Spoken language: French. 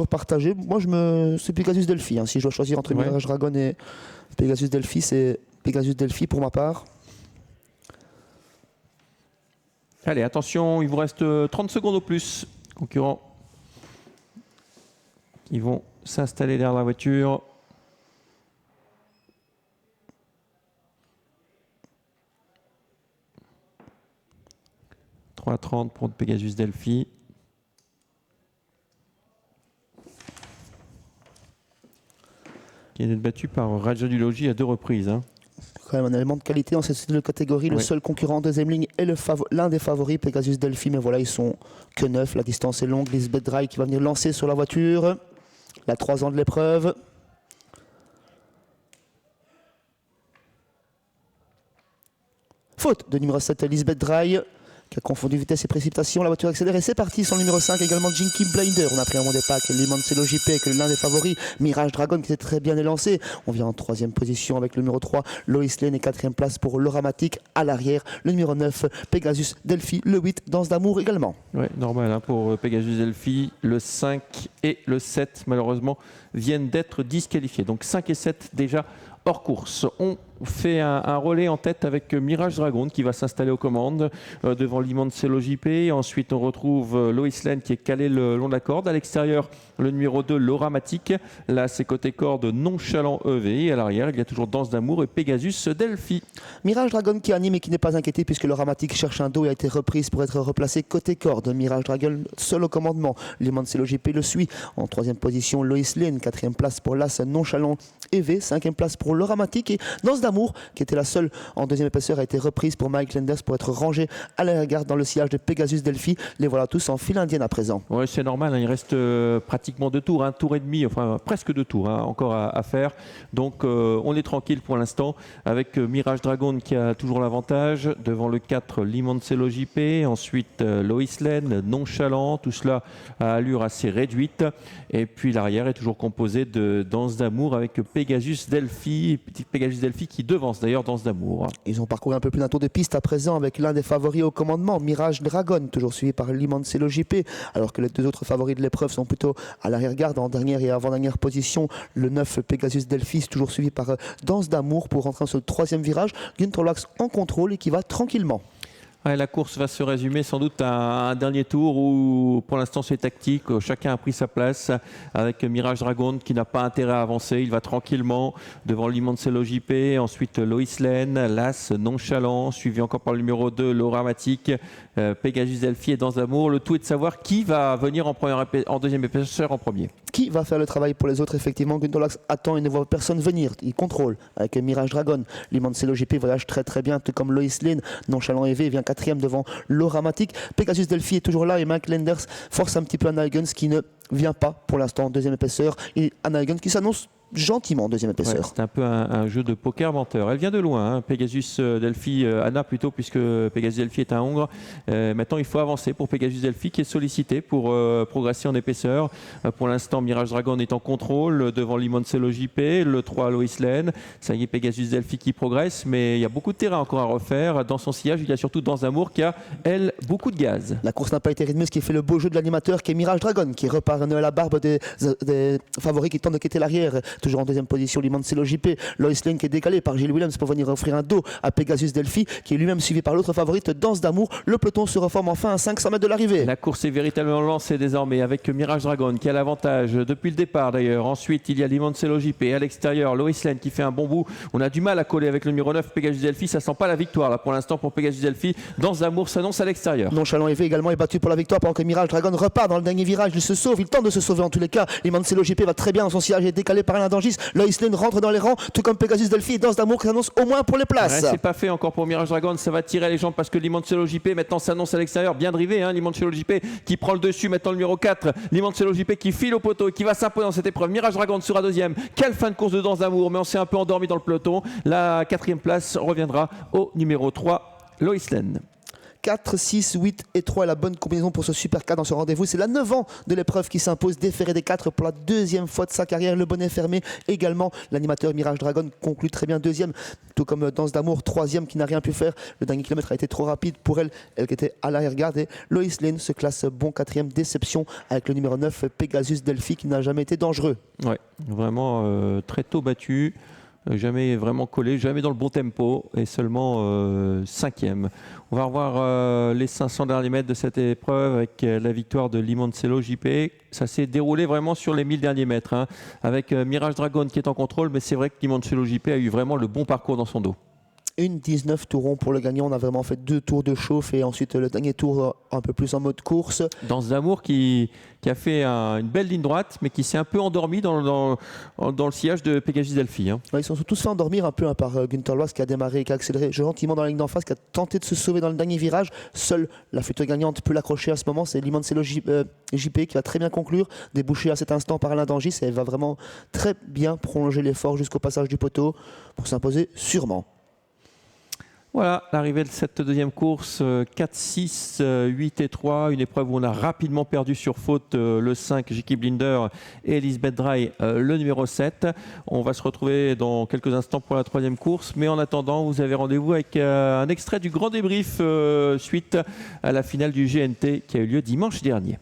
Partagé. Moi, c'est Pegasus Delphi. Hein. Si je dois choisir entre Mirage Dragon et Pegasus Delphi, c'est Pegasus Delphi pour ma part. Allez, attention, il vous reste 30 secondes au plus. Concurrents qui vont s'installer derrière la voiture. « 3,30 pour Pegasus Delphi. Qui est battu par Radiology à 2 reprises. Hein. Quand même un élément de qualité dans cette catégorie. Le seul concurrent en deuxième ligne est l'un des favoris, Pegasus Delphi. Mais voilà, ils sont que 9. La distance est longue. Lisbeth Dry qui va venir lancer sur la voiture. La 3 ans de l'épreuve. Faute de numéro 7, Lisbeth Dry, qui a confondu vitesse et précipitation. La voiture accélère et c'est parti. Son numéro 5 également, Jinky Blinder. On a pris un bon départ avec l'Imancelo JP, avec l'un des favoris, Mirage Dragon, qui était très bien élancé. On vient en 3e position avec le numéro 3, Lois Lane, et 4e place pour l'Oramatic. À l'arrière, le numéro 9, Pegasus Delphi. Le 8, Danse d'amour également. Oui, normal hein, pour Pegasus Delphi. Le 5 et le 7, malheureusement, viennent d'être disqualifiés. Donc 5 et 7 déjà hors course. On fait un relais en tête avec Mirage Dragon qui va s'installer aux commandes devant l'Imancelo JP. Ensuite, on retrouve Lois Lane qui est calé le long de la corde. À l'extérieur, le numéro 2, l'Oramatic. Là, c'est côté corde, Nonchalant EV. Et à l'arrière, il y a toujours Danse d'amour et Pegasus Delphi. Mirage Dragon qui anime et qui n'est pas inquiété puisque l'Oramatic cherche un dos et a été reprise pour être replacé côté corde. Mirage Dragon seul au commandement. L'Imancelo JP le suit. En 3e position, Lois Lane. 4e place pour l'As Nonchalant EV. 5e place pour l'Oramatic. Et Danse d'amour, qui était la seule en 2e épaisseur, a été reprise pour Mike Lenders pour être rangé à l'arrière dans le sillage de Pegasus Delphi. Les voilà tous en file indienne à présent. Oui, c'est normal. Hein, il reste pratiquement 2 tours, un tour et demi, enfin presque 2 tours hein, encore à faire. Donc on est tranquille pour l'instant avec Mirage Dragon qui a toujours l'avantage. Devant le 4, l'Imancelo JP. Ensuite, Lois Lane, Nonchalant. Tout cela à allure assez réduite. Et puis l'arrière est toujours composé de Danse d'amour avec Pegasus Delphi. Pegasus Delphi qui devance d'ailleurs Danse d'amour. Ils ont parcouru un peu plus d'un tour de piste à présent avec l'un des favoris au commandement, Mirage Dragon, toujours suivi par l'Imancelo JP, alors que les 2 autres favoris de l'épreuve sont plutôt à l'arrière-garde, en dernière et avant-dernière position. Le 9, Pegasus Delphi, toujours suivi par Danse d'amour pour rentrer sur le 3e virage. Günther Laux en contrôle et qui va tranquillement. Ouais, la course va se résumer sans doute à un dernier tour où pour l'instant c'est tactique, chacun a pris sa place avec Mirage Dragon qui n'a pas intérêt à avancer, il va tranquillement devant l'Imancelo JP, ensuite Lois Lane, l'As Nonchalant, suivi encore par le numéro 2, l'Oramatic, Pegasus Delphi et Danse d'amour. Le tout est de savoir qui va venir en 2e épaisseur en premier. Qui va faire le travail pour les autres? Effectivement, Günther Laux attend et ne voit personne venir. Il contrôle avec Mirage Dragon. L'Imancelo JP voyage très très bien, tout comme Lois Lane. Nonchalant EV vient 4e devant l'Oramatic. Pegasus Delphi est toujours là et Mike Lenders force un petit peu Anna Huygens qui ne vient pas pour l'instant en 2e épaisseur. Et Anna Huygens qui s'annonce gentiment en 2e épaisseur. Ouais, c'est un peu un jeu de poker menteur. Elle vient de loin, hein, Pegasus Delphi, Anna plutôt, puisque Pegasus Delphi est un Hongre. Maintenant, il faut avancer pour Pegasus Delphi qui est sollicité pour progresser en épaisseur. Pour l'instant, Mirage Dragon est en contrôle devant l'Imancelo JP, le 3 Lois Lane. Ça y est, Pegasus Delphi qui progresse, mais il y a beaucoup de terrain encore à refaire. Dans son sillage, il y a surtout Danse d'amour qui a, elle, beaucoup de gaz. La course n'a pas été rythmée, ce qui fait le beau jeu de l'animateur qui est Mirage Dragon, qui repart à la barbe des favoris qui tentent de quitter l'arrière. Toujours en 2e position, l'Imancelo JP. Lois Lane qui est décalé par Gilles Williams pour venir offrir un dos à Pegasus Delphi, qui est lui-même suivi par l'autre favorite, Danse d'amour. Le peloton se reforme enfin à 500 mètres de l'arrivée. La course est véritablement lancée désormais avec Mirage Dragon qui a l'avantage depuis le départ d'ailleurs. Ensuite, il y a l'Imancelo JP à l'extérieur. Lois Lane qui fait un bon bout. On a du mal à coller avec le numéro 9, Pegasus Delphi. Ça sent pas la victoire là pour l'instant pour Pegasus Delphi. Danse d'amour s'annonce à l'extérieur. Nonchalant EV également est battu pour la victoire pendant que Mirage Dragon repart dans le dernier virage. Il se sauve, il tente de se sauver en tous les cas. L'Imancelo JP va très bien dans son sillage et est décalé par Alain Dangis. Lois Lane rentre dans les rangs, tout comme Pegasus Delphi et Danse d'amour qui s'annonce au moins pour les places. Ouais, c'est pas fait encore pour Mirage Dragon, ça va tirer les jambes parce que l'Imancelo JP maintenant s'annonce à l'extérieur, bien drivé, hein, l'Imancelo JP qui prend le dessus, maintenant le numéro 4, l'Imancelo JP qui file au poteau et qui va s'imposer dans cette épreuve. Mirage Dragon sera 2e. Quelle fin de course de Danse d'amour, mais on s'est un peu endormi dans le peloton. La 4e place reviendra au numéro 3, Lois Lane. 4, 6, 8 et 3, la bonne combinaison pour ce Super 4 dans ce rendez-vous. C'est la 9 ans de l'épreuve qui s'impose, déféré des 4 pour la deuxième fois de sa carrière. Le bonnet fermé également. L'animateur Mirage Dragon conclut très bien deuxième, tout comme Danse d'amour, troisième qui n'a rien pu faire. Le dernier kilomètre a été trop rapide pour elle, elle qui était à l'arrière-garde. Et Lois Lane se classe bon quatrième, déception avec le numéro 9, Pegasus Delphi, qui n'a jamais été dangereux. Ouais, vraiment très tôt battu. Jamais vraiment collé, jamais dans le bon tempo et seulement cinquième. On va revoir les 500 derniers mètres de cette épreuve avec la victoire de Limoncello JP. Ça s'est déroulé vraiment sur les 1000 derniers mètres hein, avec Mirage Dragon qui est en contrôle, mais c'est vrai que Limoncello JP a eu vraiment le bon parcours dans son dos. Une 19 tours pour le gagnant. On a vraiment fait 2 tours de chauffe et ensuite le dernier tour un peu plus en mode course. Danse d'amour qui a fait une belle ligne droite, mais qui s'est un peu endormi dans le sillage de Pegasus Delphi. Hein. Ouais, ils se sont tous fait endormir un peu hein, par Günther Loas qui a démarré, qui a accéléré gentiment dans la ligne d'en face, qui a tenté de se sauver dans le dernier virage. Seule la future gagnante peut l'accrocher à ce moment. C'est Limoncello JP qui va très bien conclure, débouché à cet instant par Alain Dangis. Et elle va vraiment très bien prolonger l'effort jusqu'au passage du poteau pour s'imposer sûrement. Voilà, l'arrivée de cette deuxième course, 4, 6, 8 et 3, une épreuve où on a rapidement perdu sur faute le 5, Jiki Blinder et Elisabeth Drey, le numéro 7. On va se retrouver dans quelques instants pour la troisième course, mais en attendant, vous avez rendez-vous avec un extrait du grand débrief suite à la finale du GNT qui a eu lieu dimanche dernier.